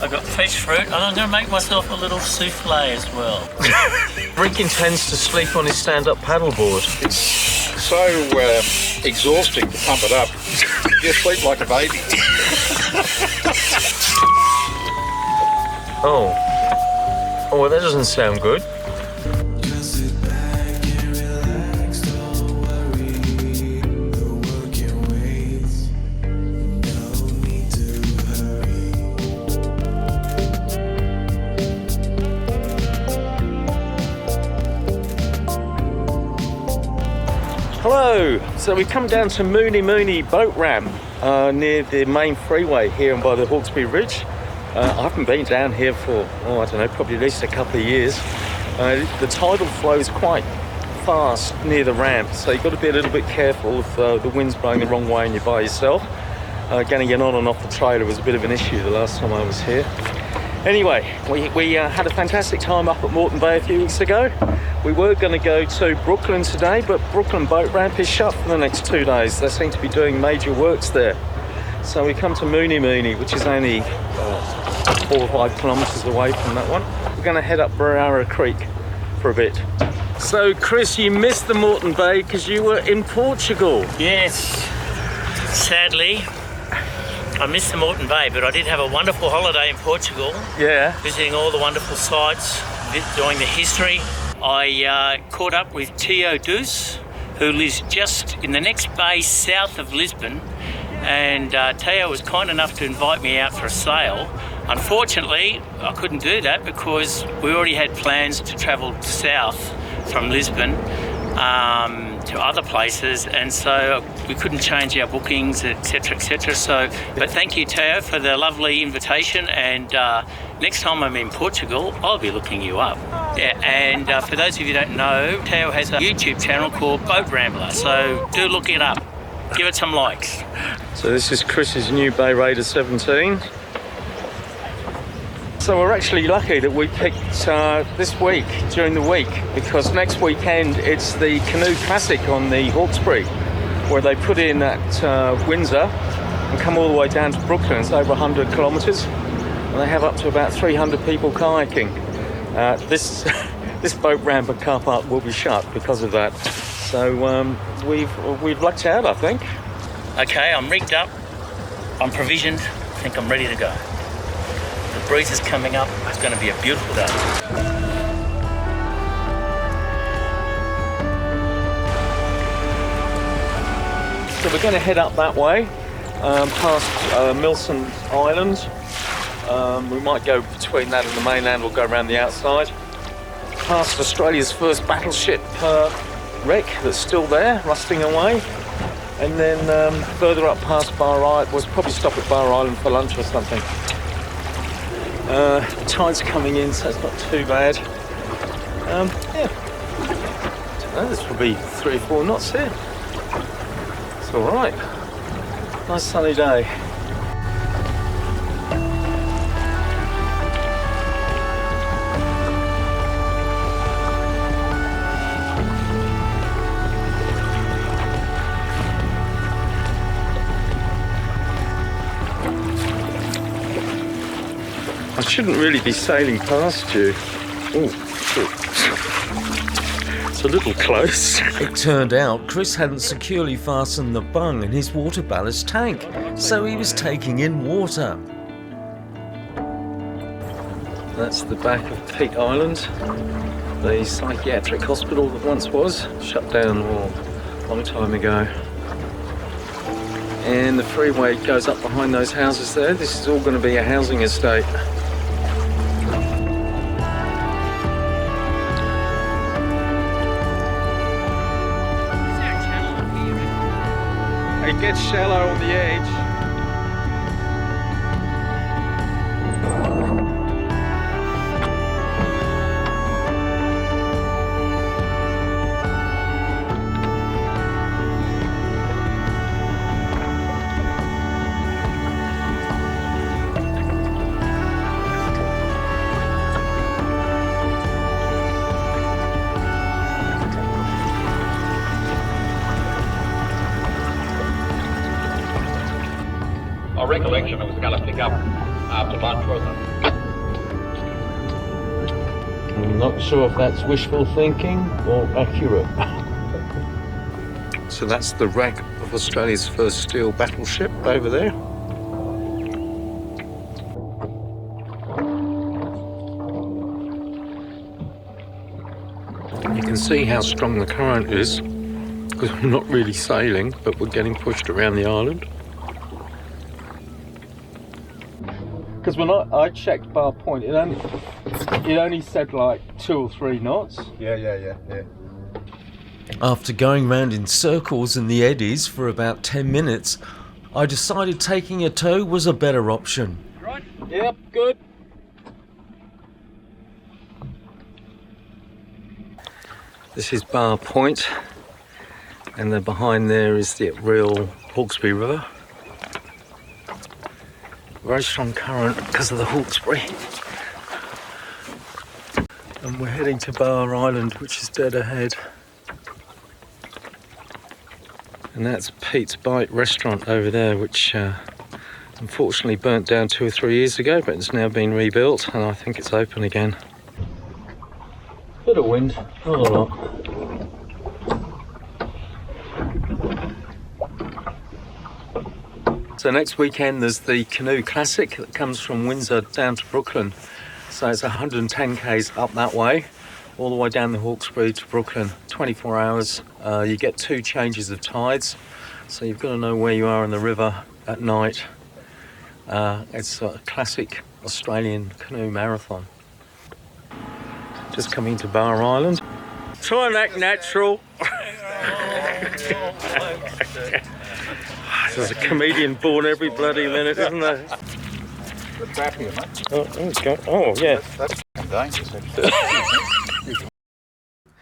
I got fresh fruit, and I'm going to make myself a little souffle as well. Rick intends to sleep on his stand-up paddleboard. It's so exhausting to pump it up. You sleep like a baby. Oh, well, that doesn't sound good. Hello, so we've come down to Mooney boat ramp near the main freeway here by the Hawkesbury Ridge. I haven't been down here for, I don't know, probably at least a couple of years. The tidal flow is quite fast near the ramp, so you've got to be a little bit careful if the wind's blowing the wrong way and you're by yourself. Getting on and off the trailer was a bit of an issue the last time I was here. Anyway, we had a fantastic time up at Moreton Bay a few weeks ago. We were going to go to Brooklyn today, but Brooklyn boat ramp is shut for the next 2 days. They seem to be doing major works there. So we come to Mooney, which is only 4 or 5 kilometres away from that one. We're going to head up Berowra Creek for a bit. So Chris, you missed the Moreton Bay because you were in Portugal. Yes, sadly, I missed the Moreton Bay, but I did have a wonderful holiday in Portugal. Yeah. Visiting all the wonderful sites, enjoying the history. I caught up with Teo Deuce, who lives just in the next bay south of Lisbon, and Teo was kind enough to invite me out for a sail. Unfortunately, I couldn't do that because we already had plans to travel south from Lisbon to other places, and so we couldn't change our bookings, etc, etc. So, but thank you, Teo, for the lovely invitation, and next time I'm in Portugal, I'll be looking you up. Yeah, and for those of you who don't know, Teo has a YouTube channel called Boat Rambler, so do look it up. Give it some likes. So this is Chris's new Bayraider 17. So we're actually lucky that we picked this week, during the week, because next weekend it's the Canoe Classic on the Hawkesbury, where they put in at Windsor and come all the way down to Brooklyn. It's over 100 kilometres, and they have up to about 300 people kayaking. This boat ramp and car park will be shut because of that. So we've lucked out, I think. Okay, I'm rigged up, I'm provisioned, I think I'm ready to go. The breeze is coming up, it's going to be a beautiful day. So we're going to head up that way, past Milson Island. We might go between that and the mainland, or go around the outside. Past Australia's first battleship wreck that's still there, rusting away. And then further up past Bayraider, we'll probably stop at Bar Island for lunch or something. The tide's coming in, so it's not too bad. Yeah, I don't know, there's probably 3 or 4 knots here. It's all right. Nice sunny day. I shouldn't really be sailing past you. Oh, it's a little close. It turned out Chris hadn't securely fastened the bung in his water ballast tank, so he was taking in water. That's the back of Peak Island, the psychiatric hospital that once was, shut down a long time ago. And the freeway goes up behind those houses there. This is all going to be a housing estate. It gets shallow on the edge. My recollection, it was going to pick up after lunch, wasn't it? I'm not sure if that's wishful thinking or accurate. So that's the wreck of Australia's first steel battleship over there. You can see how strong the current is, because we're not really sailing, but we're getting pushed around the island. Because when I checked Bar Point, it only said like 2 or 3 knots. Yeah. After going round in circles in the eddies for about 10 minutes, I decided taking a tow was a better option. Right? Yep, good. This is Bar Point, and then behind there is the real Hawkesbury River. Very strong current because of the Hawkesbury. And we're heading to Bar Island, which is dead ahead. And that's Pete's Bite restaurant over there, which unfortunately burnt down 2 or 3 years ago, but it's now been rebuilt and I think it's open again. Bit of wind, not a lot. So next weekend there's the Canoe Classic that comes from Windsor down to Brooklyn. So it's 110 k's up that way, all the way down the Hawkesbury to Brooklyn, 24 hours. You get 2 changes of tides, so you've got to know where you are in the river at night. It's a classic Australian canoe marathon. Just coming to Bar Island. Try and act natural. There's a comedian born every bloody minute, isn't there? The trap here, mate. Oh yeah. That's dangerous, actually.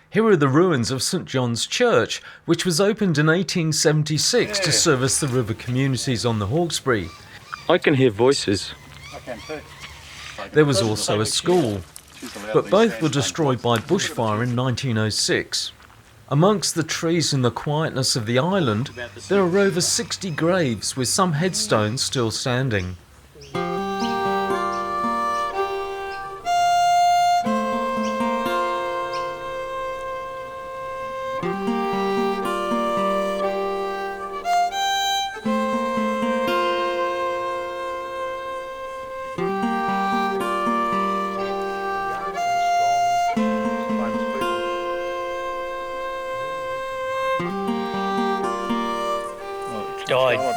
Here are the ruins of St John's Church, which was opened in 1876 to service the river communities on the Hawkesbury. I can hear voices. I can too. There was also a school, but both were destroyed by bushfire in 1906. Amongst the trees and the quietness of the island, there are over 60 graves with some headstones still standing.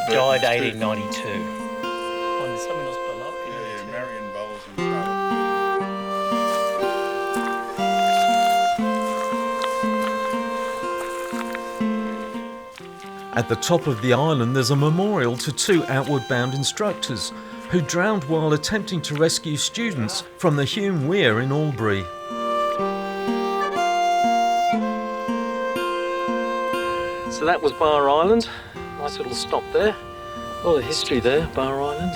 Died 1892. Oh, there's something else below. Yeah, Marion Bowles and Charlotte. At the top of the island there's a memorial to 2 outward bound instructors who drowned while attempting to rescue students from the Hume Weir in Albury. So that was Bar Island. Nice little stop there. A lot of history there, Bar Island.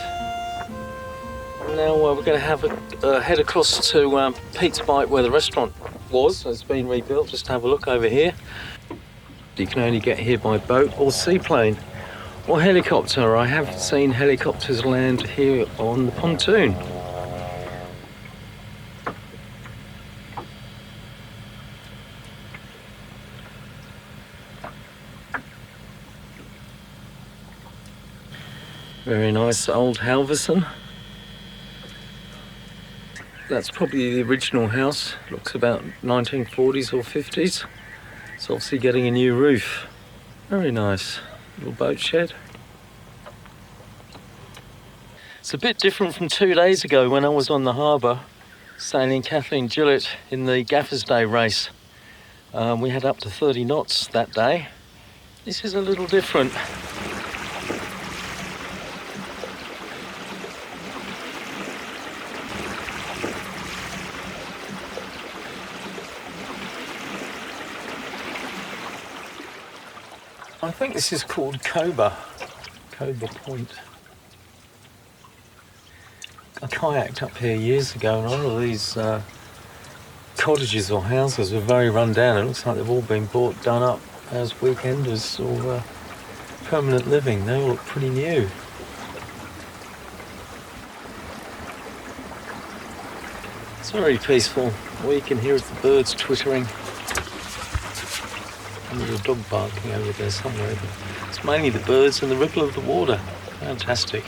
And now we're going to have a head across to Pete's Bite, where the restaurant was. It's been rebuilt. Just have a look over here. You can only get here by boat or seaplane or helicopter. I have seen helicopters land here on the pontoon. Very nice old Halverson. That's probably the original house. Looks about 1940s or 50s. It's obviously getting a new roof. Very nice. Little boat shed. It's a bit different from 2 days ago when I was on the harbour sailing Kathleen Gillett in the Gaffer's Day race. We had up to 30 knots that day. This is a little different. I think this is called Cobra Point. I kayaked up here years ago and all of these cottages or houses were very run down. It looks like they've all been done up as weekenders or permanent living. They all look pretty new. It's very peaceful. All you can hear is the birds twittering. And there's a dog barking over there somewhere, but it's mainly the birds and the ripple of the water. Fantastic.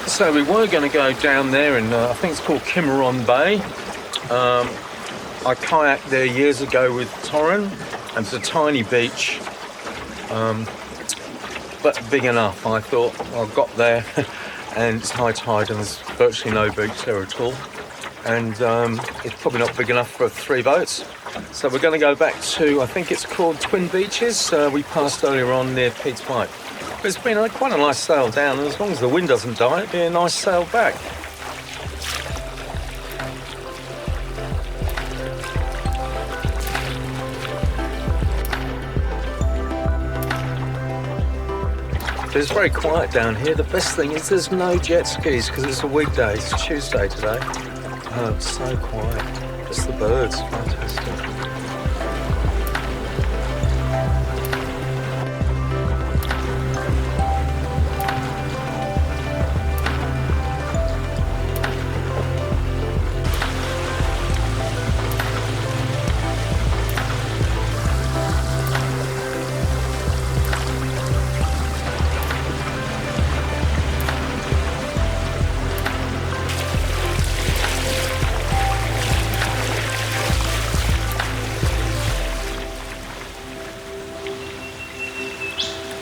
So we were going to go down there in, I think it's called Cimarron Bay. I kayaked there years ago with Torrin, and it's a tiny beach, but big enough. I thought I got there and it's high tide and there's virtually no beach there at all. And it's probably not big enough for 3 boats. So we're going to go back to, I think it's called Twin Beaches. We passed earlier on near Pete's Pipe. It's been quite a nice sail down, and as long as the wind doesn't die, it'd be a nice sail back. But it's very quiet down here. The best thing is there's no jet skis because it's a weekday. It's Tuesday today. Oh, it's so quiet. Just the birds. Fantastic.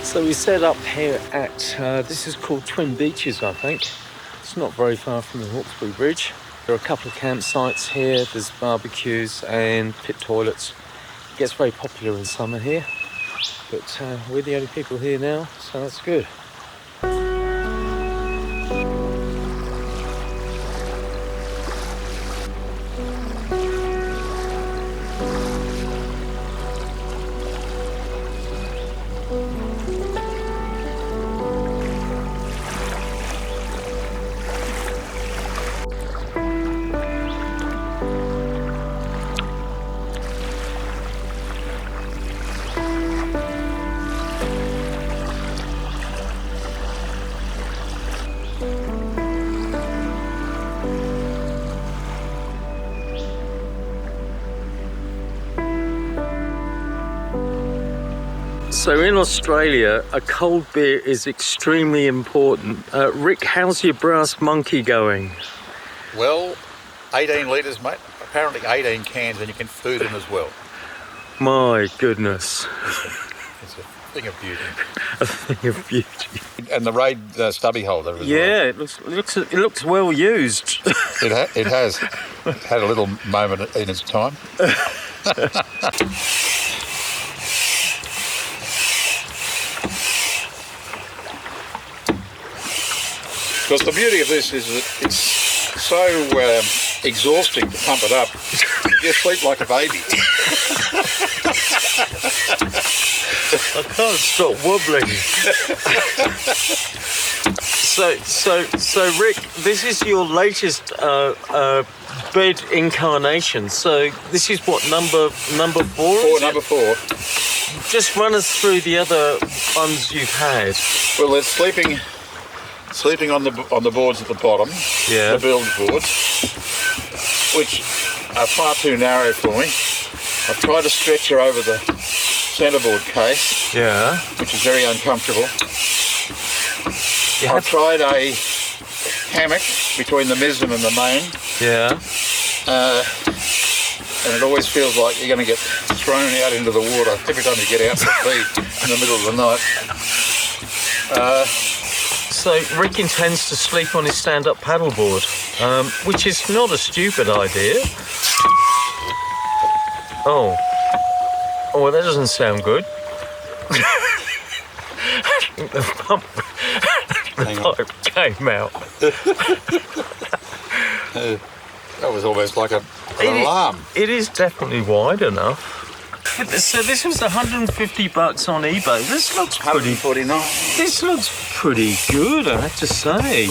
So we set up here at, this is called Twin Beaches, I think. It's not very far from the Hawkesbury Bridge. There are a couple of campsites here, there's barbecues and pit toilets. It gets very popular in summer here, but we're the only people here now, so that's good. So in Australia, a cold beer is extremely important. Rick, how's your brass monkey going? Well, 18 litres, mate. Apparently 18 cans, and you can food them as well. My goodness. It's a thing of beauty. A thing of beauty. And the Raid stubby holder as well. Yeah, it looks well used. It has had a little moment in its time. Because the beauty of this is that it's so exhausting to pump it up. You sleep like a baby. I can't stop wobbling. So Rick, this is your latest bed incarnation. So this is what, number 4? Number 4. Just run us through the other ones you've had. Well, it's sleeping on the boards at the bottom, yeah. The bilge boards, which are far too narrow for me. I've tried to stretch her over the centreboard case, yeah, which is very uncomfortable. Yeah. I've tried a hammock between the mizzen and the main, yeah, and it always feels like you're going to get thrown out into the water every time you get out to feed in the middle of the night. So Rick intends to sleep on his stand-up paddleboard, which is not a stupid idea. Oh, well, that doesn't sound good. The pipe came out. That was almost like an alarm. It is definitely wide enough. So this was $150 on eBay. This looks pretty. 149. This looks pretty good, I have to say.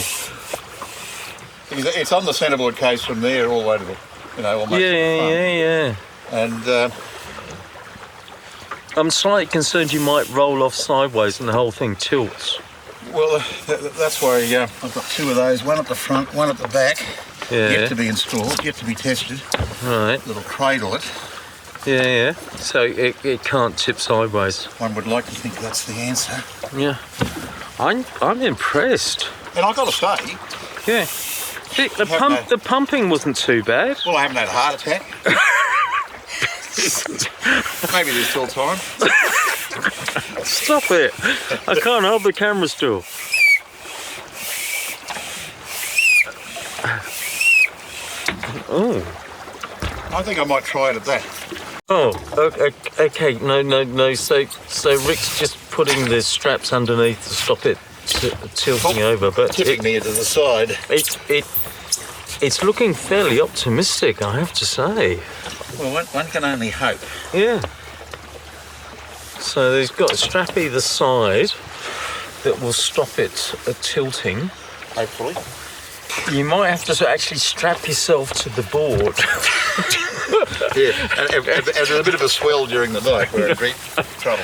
It's on the centreboard case from there all the way to the, almost to the Yeah. front. And I'm slightly concerned you might roll off sideways and the whole thing tilts. well, that's why I've got two of those, one at the front, one at the back, yet to be installed, yet to be tested. Right. That'll cradle it. Yeah. So it can't tip sideways. One would like to think that's the answer. Yeah. I'm impressed. And I've got to say, Yeah. The pumping wasn't too bad. well, I haven't had a heart attack. Maybe there's still time. Stop it. I can't hold the camera still. Oh. I think I might try it at that. Oh, okay. No. So Rick's just putting the straps underneath to stop it tilting over, but Tipping me to the side. it's looking fairly optimistic, I have to say. Well, one can only hope. Yeah. So there's got a strap either side that will stop it tilting. Hopefully. You might have to actually strap yourself to the board. Yeah, and there's a bit of a swell during the night. We're in great trouble.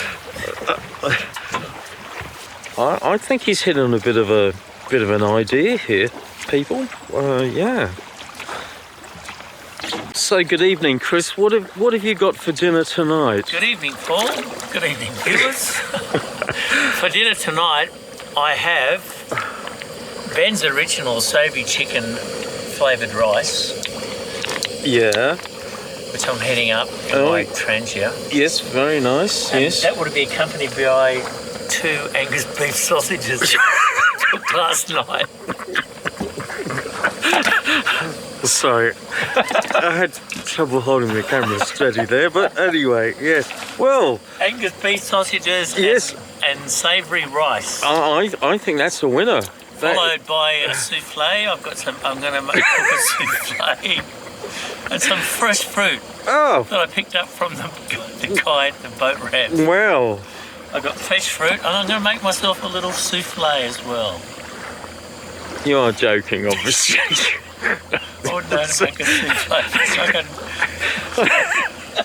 I think he's hit on a bit of an idea here, people. Yeah. So good evening, Chris. What have you got for dinner tonight? Good evening, Paul. Good evening, viewers. For dinner tonight, I have Ben's original savoury chicken flavoured rice, Yeah. which I'm heading up in my Trangia. Yes, very nice. And yes. that would be accompanied by 2 Angus beef sausages cooked last night. Sorry, I had trouble holding the camera steady there, but anyway, yes. Well, Angus beef sausages Yes. and savoury rice. I think that's a winner. Followed by a souffle. I'm going to cook a souffle and some fresh fruit Oh, that I picked up from the guy at the boat ramp. well. I got fresh fruit and I'm going to make myself a little souffle as well. You are joking, obviously. I wouldn't know how to make a souffle.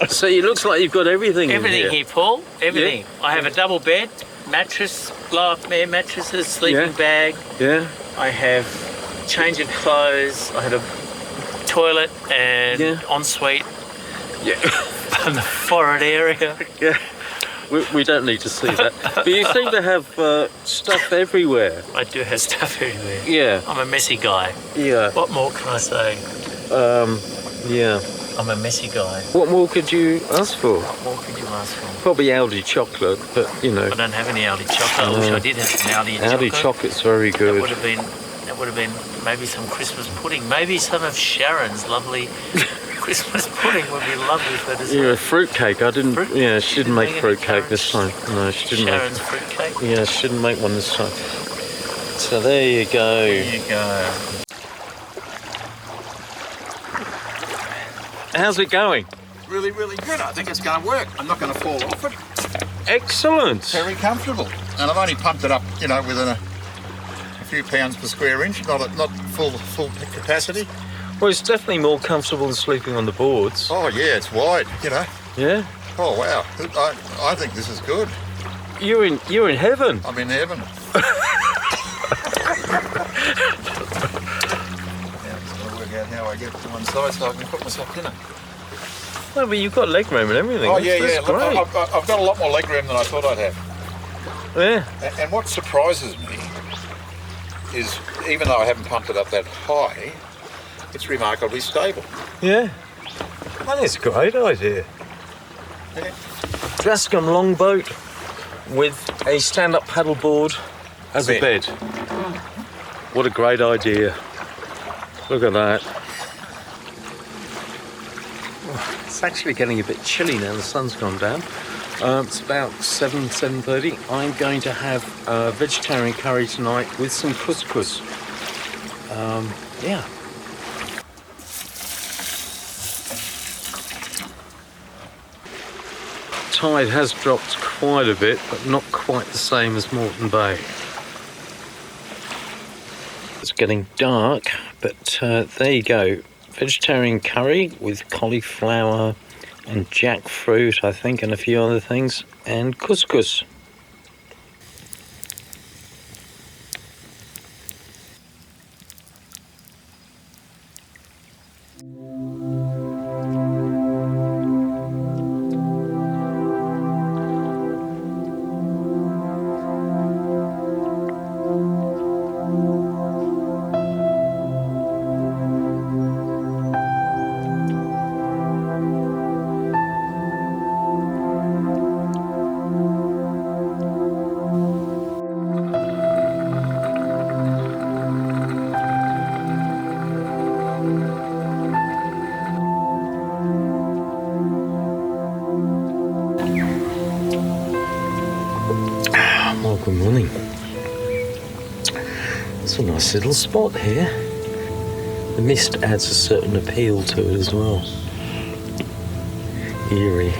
So it looks like you've got everything Everything in here, Paul. Everything. I have a double bed, mattress, blow-up air mattresses, sleeping bag. Yeah. I have change of clothes. I have a toilet and ensuite Yeah. on the forward area. Yeah. We don't need to see that. But you seem to have stuff everywhere. I do have stuff everywhere. Yeah. I'm a messy guy. Yeah. What more can I say? Yeah. I'm a messy guy. What more could you ask for? What more could you ask for? Probably Aldi chocolate, but you know. I don't have any Aldi chocolate. I wish I did have an Aldi chocolate. Aldi chocolate's very good. That would have been maybe some Christmas pudding. Maybe some of Sharon's lovely Christmas pudding would be lovely for dessert. Yeah, fruitcake. I didn't. Fruit? Yeah, she didn't make any fruitcake this time. No, she didn't Sharon's fruitcake. make. Yeah, she didn't make one this time. So there you go. There you go. How's it going? Really, really good. I think it's going to work. I'm not going to fall off it. Excellent. Very comfortable. And I've only pumped it up, within a few pounds per square inch, not full capacity. Well, it's definitely more comfortable than sleeping on the boards. Oh yeah, it's wide. Yeah. Oh wow. I think this is good. You're in heaven. I'm in heaven. Now I'm just going to work out how I get to one side so I can put myself dinner. No, but you've got leg room and everything. Oh That's yeah. great. Look, I've got a lot more leg room than I thought I'd have. Yeah. And what surprises me is, even though I haven't pumped it up that high, it's remarkably stable. Yeah. That's a great idea. Yeah. Drascombe Longboat with a stand-up paddleboard as a bed. What a great idea. Look at that. It's actually getting a bit chilly now, the sun's gone down. It's about 7:30. I'm going to have vegetarian curry tonight with some couscous. Yeah. tide has dropped quite a bit, but not quite the same as Moreton Bay. It's getting dark, but there you go. Vegetarian curry with cauliflower and jackfruit, I think, and a few other things, and couscous. Well, good morning. It's a nice little spot here. The mist adds a certain appeal to it as well. Eerie.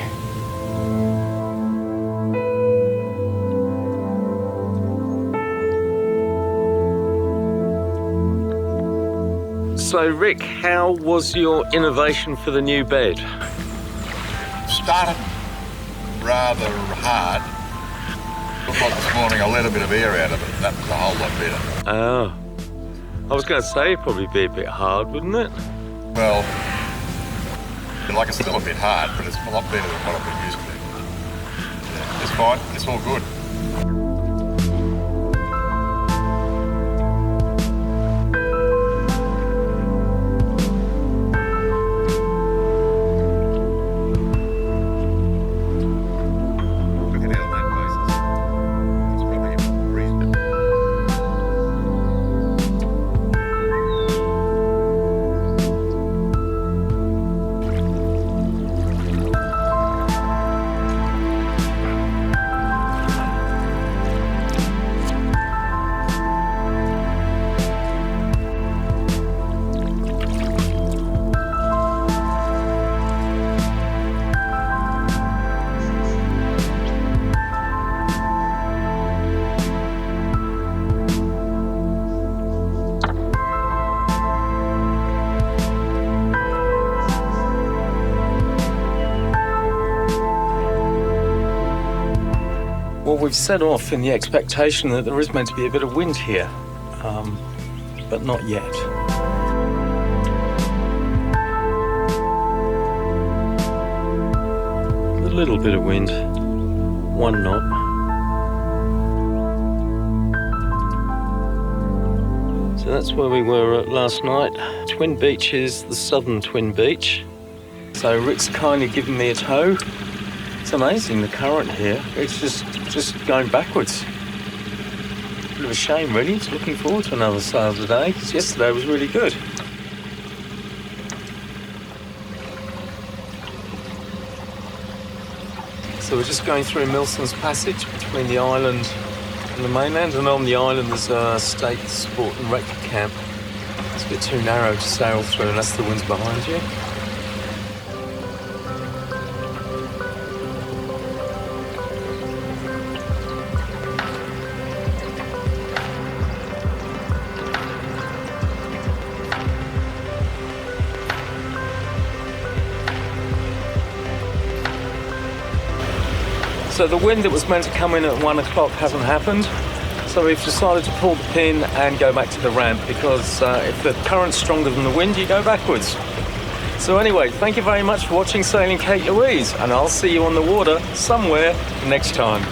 So Rick, how was your innovation for the new bed? Started rather hard. Looked like this morning I let a bit of air out of it. That was a whole lot better. Oh. I was going to say it'd probably be a bit hard, wouldn't it? Well, like it's still a bit hard, but it's a lot better than what I've been used to. Yeah, it's fine. It's all good. Well, we've set off in the expectation that there is meant to be a bit of wind here, but not yet. A little bit of wind, 1 knot. So that's where we were last night. Twin Beaches, the southern Twin Beach. So Rick's kindly given me a tow. It's amazing, the current here. It's just going backwards. Bit of a shame, really. It's looking forward to another sail today, because yesterday was really good. So we're just going through Milson's Passage between the island and the mainland, and on the island there's a state sport and rec camp. It's a bit too narrow to sail through unless the wind's behind you. So the wind that was meant to come in at 1 o'clock hasn't happened. So we've decided to pull the pin and go back to the ramp, because if the current's stronger than the wind, you go backwards. So anyway, thank you very much for watching Sailing Kate Louise, and I'll see you on the water somewhere next time.